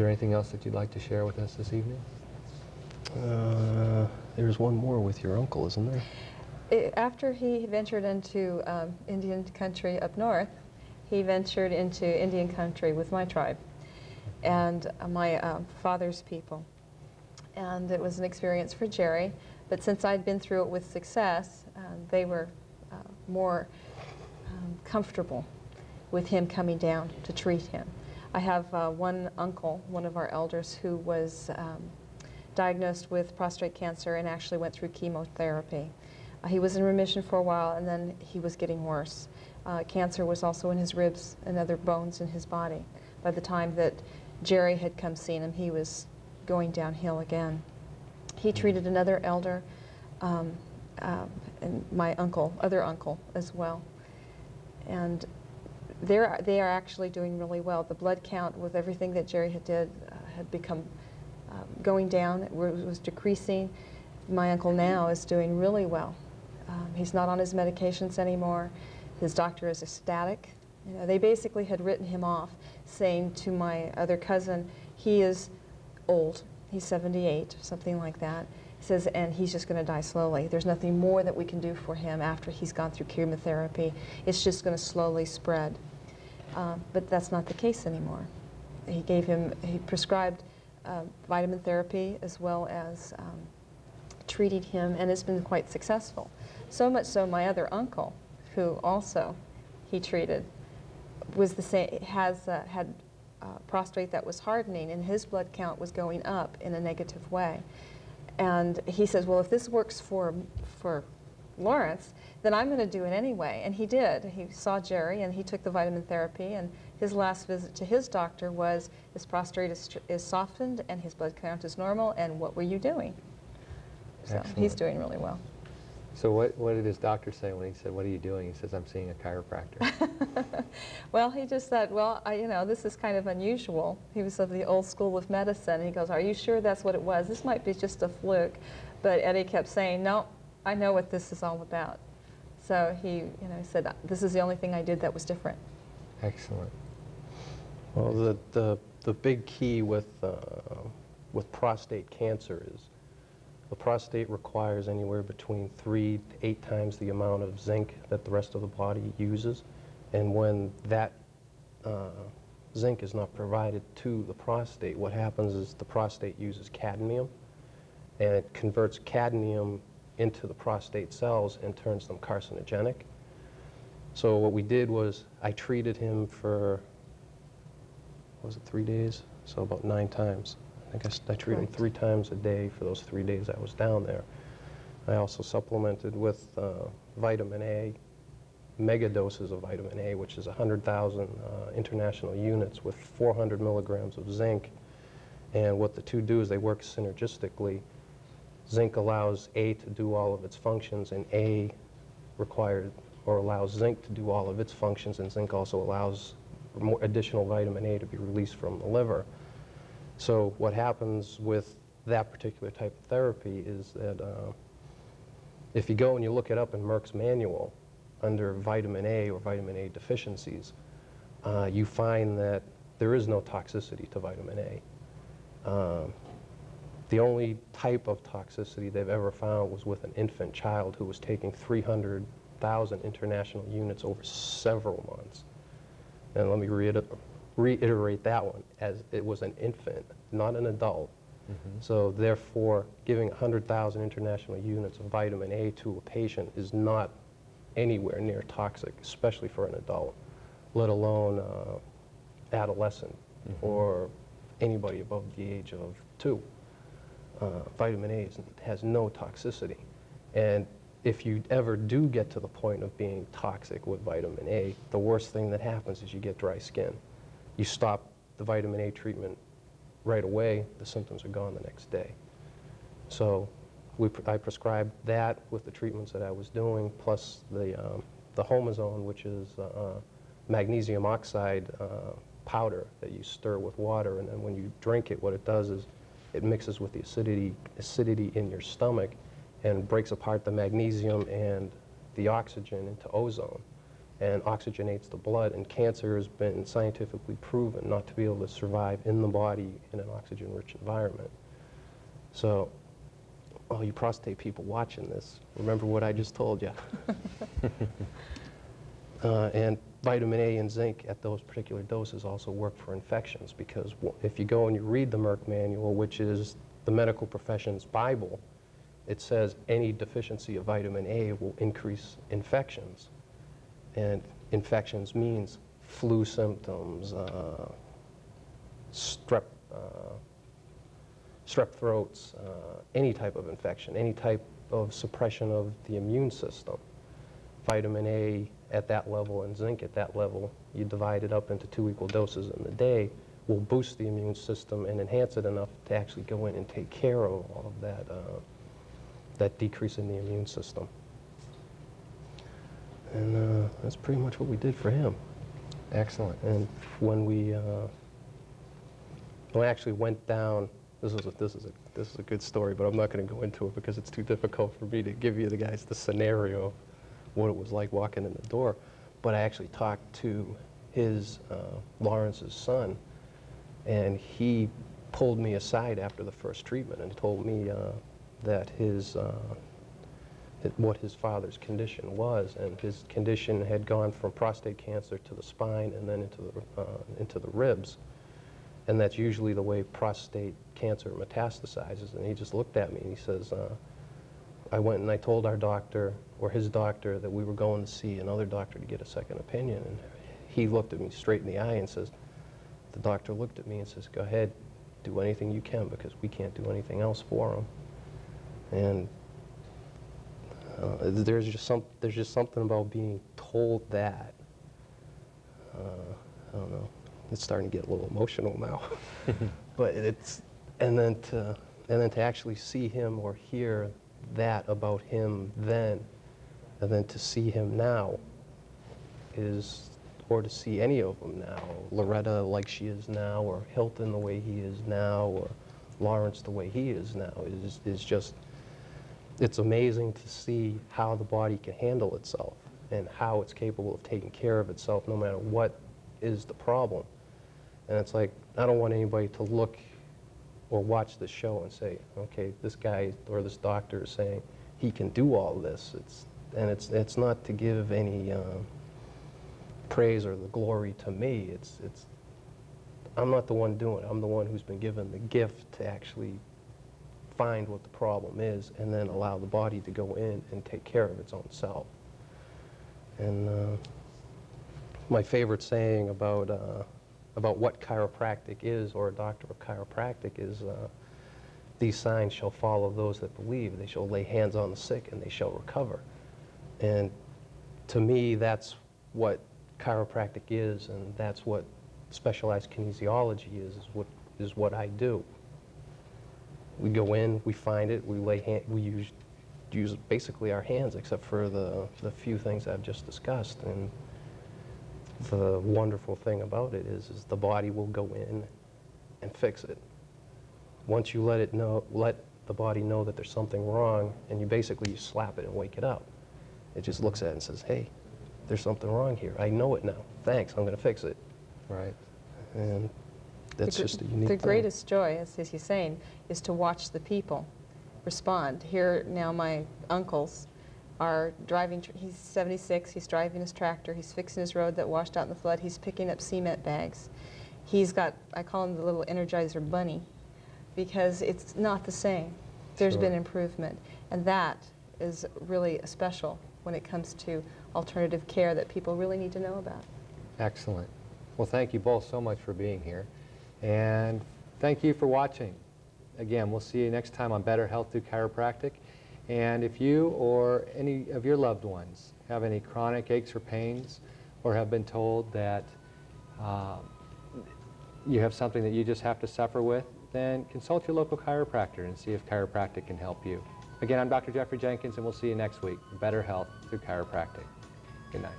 there anything else that you'd like to share with us this evening? There's one more with your uncle, isn't there? After he ventured into Indian country up north, he ventured into Indian country with my tribe and my father's people. And it was an experience for Jerry, but since I'd been through it with success, they were more comfortable with him coming down to treat him. I have one uncle, one of our elders, who was diagnosed with prostate cancer and actually went through chemotherapy. He was in remission for a while, and then he was getting worse. Cancer was also in his ribs and other bones in his body. By the time that Jerry had come see him, he was going downhill again. He treated another elder, and my uncle, other uncle as well. And they are actually doing really well. The blood count with everything that Jerry had become going down. It was decreasing. My uncle now is doing really well. He's not on his medications anymore. His doctor is ecstatic. You know, they basically had written him off, saying to my other cousin, he is old. He's 78, something like that. He says, and he's just going to die slowly. There's nothing more that we can do for him after he's gone through chemotherapy. It's just going to slowly spread. But that's not the case anymore. He prescribed vitamin therapy as well as treated him, and it's been quite successful. So much so my other uncle, who also he treated, was the same, had prostate that was hardening, and his blood count was going up in a negative way. And he says, well, if this works for Lawrence, then I'm going to do it anyway. And he did. He saw Jerry, and he took the vitamin therapy, and his last visit to his doctor was, his prostate is softened, and his blood count is normal, and what were you doing? So Excellent. he's doing really well. So what did his doctor say when he said, what are you doing? He says, I'm seeing a chiropractor. Well, he just said, well, you know, this is kind of unusual. He was of the old school of medicine. He goes, are you sure that's what it was? This might be just a fluke. But Eddie kept saying, no, I know what this is all about. So he said, this is the only thing I did that was different. Excellent. Well, the big key with prostate cancer is the prostate requires anywhere between 3 to 8 times the amount of zinc that the rest of the body uses. And when that zinc is not provided to the prostate, what happens is the prostate uses cadmium, and it converts cadmium into the prostate cells and turns them carcinogenic. So what we did was I treated him for, was it 3 days? So about 9 times. I guess I treated him 3 times a day for those 3 days I was down there. I also supplemented with vitamin A, mega doses of vitamin A, which is 100,000 international units with 400 milligrams of zinc. And what the two do is they work synergistically. Zinc allows A to do all of its functions, and A required or allows zinc to do all of its functions, and zinc also allows more additional vitamin A to be released from the liver. So what happens with that particular type of therapy is that if you go and you look it up in Merck's manual under vitamin A or vitamin A deficiencies, you find that there is no toxicity to vitamin A. The only type of toxicity they've ever found was with an infant child who was taking 300,000 international units over several months. And let me reiterate that one, as it was an infant, not an adult. Mm-hmm. So therefore, giving 100,000 international units of vitamin A to a patient is not anywhere near toxic, especially for an adult, let alone adolescent or anybody above the age of 2. Vitamin A has no toxicity. And if you ever do get to the point of being toxic with vitamin A, the worst thing that happens is you get dry skin. You stop the vitamin A treatment right away, the symptoms are gone the next day. So I prescribed that with the treatments that I was doing, plus the homozone, which is magnesium oxide powder that you stir with water, and then when you drink it, what it does is it mixes with the acidity in your stomach and breaks apart the magnesium and the oxygen into ozone. and oxygenates the blood, and cancer has been scientifically proven not to be able to survive in the body in an oxygen-rich environment. So, all you prostate people watching this, remember what I just told you. And vitamin A and zinc at those particular doses also work for infections, because if you go and you read the Merck manual, which is the medical profession's Bible, it says any deficiency of vitamin A will increase infections. And infections means flu symptoms, strep throats, any type of infection, any type of suppression of the immune system. Vitamin A at that level and zinc at that level, you divide it up into 2 equal doses in the day, will boost the immune system and enhance it enough to actually go in and take care of all of that, that decrease in the immune system. And that's pretty much what we did for him. Excellent. And when we actually went down, this is a good story, but I'm not going to go into it because it's too difficult for me to give you guys the scenario of what it was like walking in the door. But I actually talked to his, Lawrence's son, and he pulled me aside after the first treatment and told me that what his father's condition was, and his condition had gone from prostate cancer to the spine and then into the ribs, and that's usually the way prostate cancer metastasizes. And he just looked at me and he says, I went and I told our doctor, or his doctor, that we were going to see another doctor to get a second opinion, and he looked at me straight in the eye and says, the doctor looked at me and says, go ahead, do anything you can, because we can't do anything else for him. And there's just something about being told that. I don't know. It's starting to get a little emotional now. But and then to actually see him or hear that about him then, and then to see him now or to see any of them now, Loretta like she is now, or Hilton the way he is now, or Lawrence the way he is now, is just, it's amazing to see how the body can handle itself and how it's capable of taking care of itself no matter what is the problem. And it's like, I don't want anybody to look or watch this show and say, okay, this guy or this doctor is saying he can do all this. It's not to give any praise or the glory to me. I'm not the one doing it. I'm the one who's been given the gift to actually find what the problem is and then allow the body to go in and take care of its own self. And my favorite saying about what chiropractic is, or a doctor of chiropractic is, these signs shall follow those that believe. They shall lay hands on the sick and they shall recover. And to me, that's what chiropractic is, and that's what specialized kinesiology is what I do. We go in, we find it, we use basically our hands, except for the few things I've just discussed. And the wonderful thing about it is the body will go in and fix it. Once you let the body know that there's something wrong, and you slap it and wake it up. It just looks at it and says, hey, there's something wrong here. I know it now. Thanks, I'm going to fix it. Right. And that's just a unique thing. The greatest joy, as he's saying, is to watch the people respond. Here now my uncles are driving, he's 76, he's driving his tractor, he's fixing his road that washed out in the flood, he's picking up cement bags. He's got, I call him the little Energizer bunny, because it's not the same. There's been improvement, and that is really special when it comes to alternative care that people really need to know about. Excellent. Well, thank you both so much for being here, and thank you for watching. Again, we'll see you next time on Better Health Through Chiropractic. And if you or any of your loved ones have any chronic aches or pains, or have been told that you have something that you just have to suffer with, then consult your local chiropractor and see if chiropractic can help you. Again, I'm Dr. Jeffrey Jenkins, and we'll see you next week. Better Health Through Chiropractic. Good night.